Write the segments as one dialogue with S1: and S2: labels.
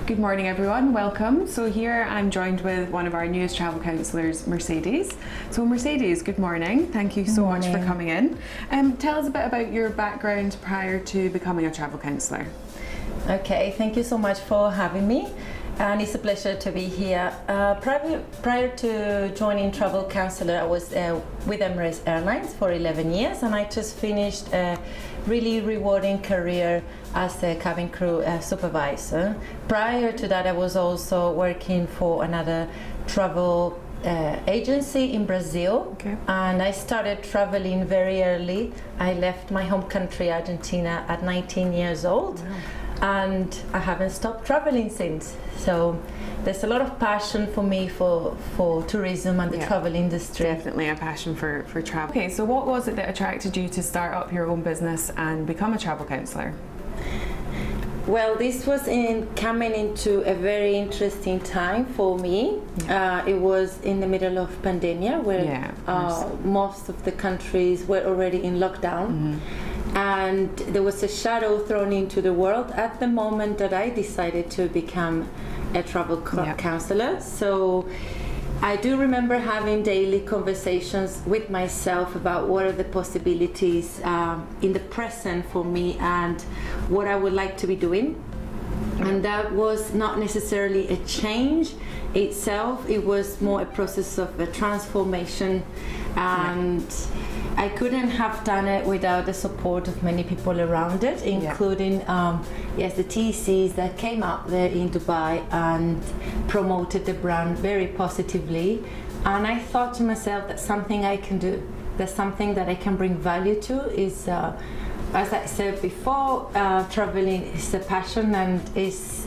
S1: Good morning everyone, welcome. So here I'm joined with one of our newest travel counsellors, Mercedes. So Mercedes, good morning. Thank you so much for coming in. Tell us a bit about your background prior to becoming a travel counsellor.
S2: Okay, thank you so much for having me. And it's a pleasure to be here. Prior to joining travel counsellor, I was with Emirates Airlines for 11 years, and I just finished a really rewarding career as a cabin crew supervisor. Prior to that, I was also working for another travel agency in Brazil, and I started traveling very early. I left my home country, Argentina, at 19 years old. Wow. And I haven't stopped traveling since. So there's a lot of passion for me for tourism and the travel industry.
S1: Definitely a passion for travel. Okay, so what was it that attracted you to start up your own business and become a travel counsellor?
S2: Well, this was coming into a very interesting time for me. It was in the middle of pandemic where most of the countries were already in lockdown. And there was a shadow thrown into the world at the moment that I decided to become a travel counsellor. So I do remember having daily conversations with myself about what are the possibilities in the present for me and what I would like to be doing. And that was not necessarily a change itself, it was more a process of a transformation, and I couldn't have done it without the support of many people around it, including the TCs that came out there in Dubai and promoted the brand very positively. And I thought to myself, that's something I can do, that's something that I can bring value to. Is as I said before, traveling is a passion and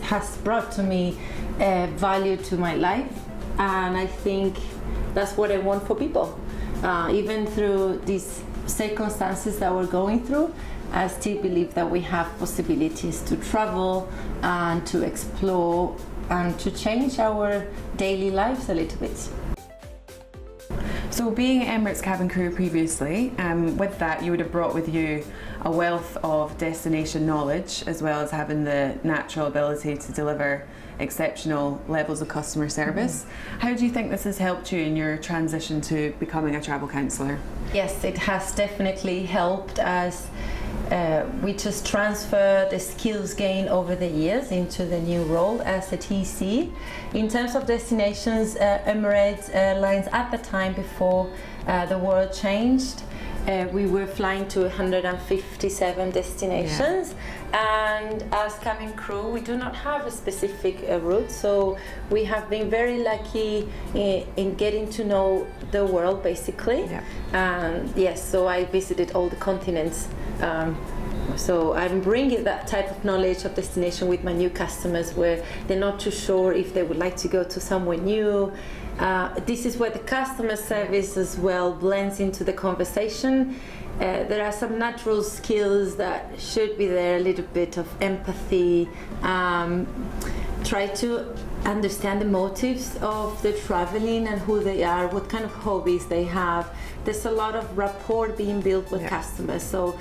S2: has brought to me value to my life, and I think that's what I want for people. Even through these circumstances that we're going through, I still believe that we have possibilities to travel and to explore and to change our daily lives a little bit.
S1: So being Emirates cabin crew previously, with that you would have brought with you a wealth of destination knowledge, as well as having the natural ability to deliver exceptional levels of customer service. How do you think this has helped you in your transition to becoming a travel counsellor?
S2: Yes, it has definitely helped us. We just transfer the skills gained over the years into the new role as a TC. In terms of destinations, Emirates Airlines at the time before the world changed, we were flying to 157 destinations, and as cabin crew we do not have a specific route, so we have been very lucky in getting to know the world basically. So I visited all the continents. So I'm bringing that type of knowledge of destination with my new customers, where they're not too sure if they would like to go to somewhere new. This is where the customer service as well blends into the conversation. There are some natural skills that should be there, a little bit of empathy, try to understand the motives of the traveling and who they are, what kind of hobbies they have. There's a lot of rapport being built with customers, so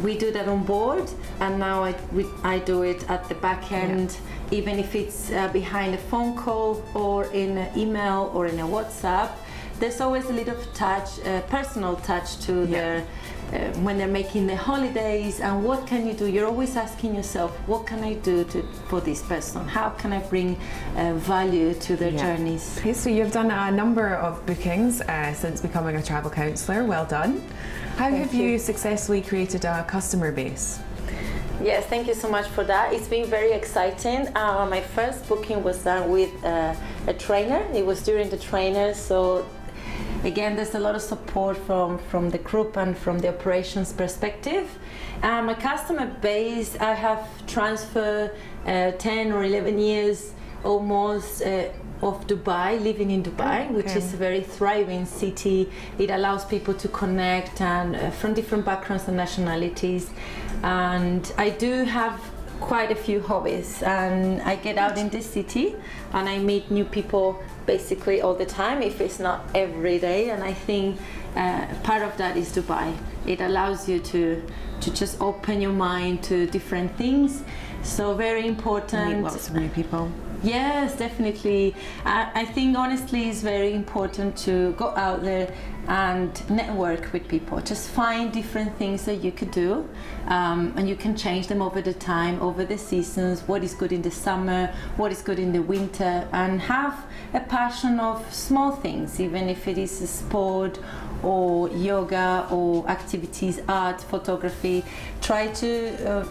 S2: we do that on board, and now I do it at the back end, even if it's behind a phone call or in an email or in a WhatsApp. There's always a little touch, personal touch to their when they're making their holidays, and what can you do? You're always asking yourself, what can I do for this person? How can I bring value to their journeys?
S1: Okay, so you've done a number of bookings since becoming a travel counsellor. Well done. How have you successfully created a customer base?
S2: Yes, thank you so much for that. It's been very exciting. My first booking was done with a trainer. It was during the trainer, so again, there's a lot of support from the group and from the operations perspective. My customer base, I have transferred 10 or 11 years almost of Dubai, living in Dubai, which is a very thriving city. It allows people to connect and from different backgrounds and nationalities. And I do have quite a few hobbies, and I get out in this city and I meet new people basically all the time, if it's not every day. And I think part of that is Dubai. It allows you to just open your mind to different things. So very important.
S1: Meet lots of new people.
S2: Yes, definitely. I think honestly it's very important to go out there and network with people. Just find different things that you could do, and you can change them over the time, over the seasons, what is good in the summer, what is good in the winter, and have a passion of small things, even if it is a sport or yoga or activities, art, photography. Try to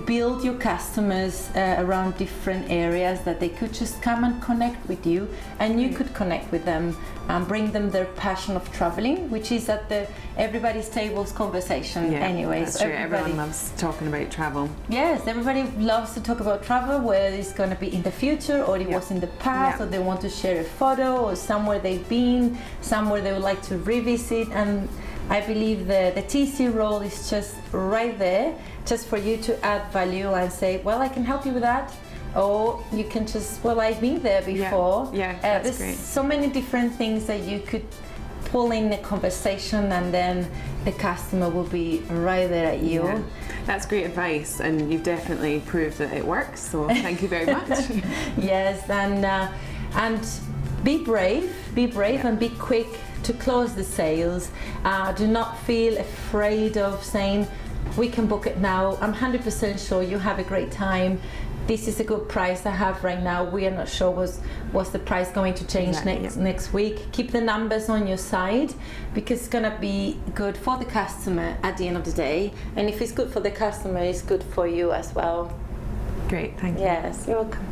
S2: build your customers around different areas that they could just come and connect with you, and you could connect with them and bring them their passion of traveling, which is at the everybody's tables conversation anyway.
S1: That's true. Everyone loves talking about travel.
S2: Yes, everybody loves to talk about travel, whether it's going to be in the future or it was in the past, or they want to share a photo or somewhere they've been, somewhere they would like to revisit. And I believe the TC role is just right there, just for you to add value and say, well, I can help you with that. Or you can just, well, I've been there before.
S1: That's
S2: there's
S1: great.
S2: so many different things that you could pull in the conversation, and then the customer will be right there at you.
S1: Yeah. That's great advice, and you've definitely proved that it works, so thank you very much.
S2: Yes, and be brave and be quick to close the sales. Do not feel afraid of saying, we can book it now. I'm 100% sure you have a great time. This is a good price I have right now. We are not sure what's the price going to change next week. Keep the numbers on your side, because it's gonna be good for the customer at the end of the day. And if it's good for the customer, it's good for you as well.
S1: Great, thank you.
S2: Yes, you're welcome.